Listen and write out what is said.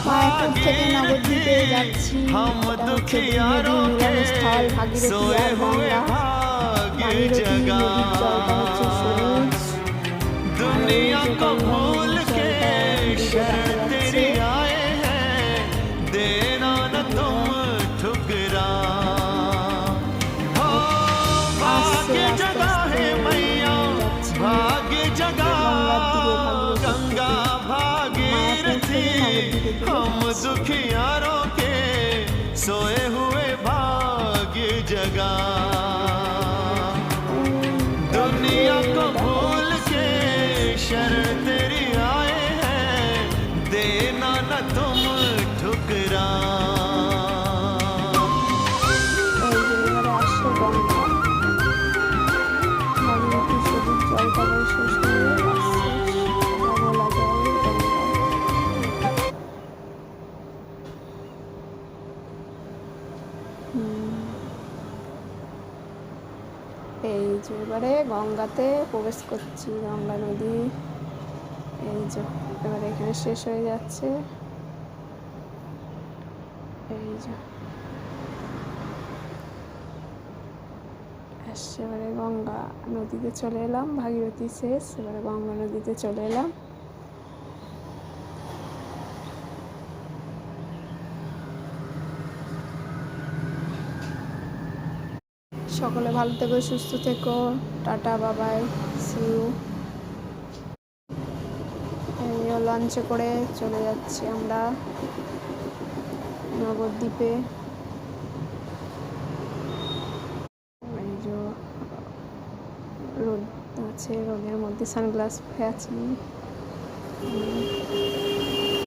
মায়াপুর থেকে নবদ্বীপে যাচ্ছি। এটা হচ্ছে দুই নদীর মিলনস্থল ভাগীরথী আর গঙ্গা। ভাগীরথী নদীর জলটা হচ্ছে সবুজ, আর ওই যে গঙ্গা নদীর জলটা ডুবে দেখা যাচ্ছে। আস্তে আস্তে আস্তে যাচ্ছি গঙ্গার দিকে, ভাগীরথী থেকে মায়াপুর থেকে নবদ্বীপের দিকে যাচ্ছি। सोए हुए भाग्य जगा दुनिया को भूल के शरण तेरी आए हैं, देना न तुम ठुकरा। এই যে এবারে গঙ্গাতে প্রবেশ করছি, গঙ্গা নদী। এই যে এবারে এখানে শেষ হয়ে যাচ্ছে। এই যে এবারে গঙ্গা নদীতে চলে এলাম, ভাগীরথী শেষ, এবারে গঙ্গা নদীতে চলে এলাম। সকলে ভালো থেকো, সুস্থ থেকো, টাটা, বাবাই, সিউ। লঞ্চে করে চলে যাচ্ছি আমরা নবদ্বীপে। এই যে রোদ আছে, রোদের মধ্যে সানগ্লাস পরে আছি।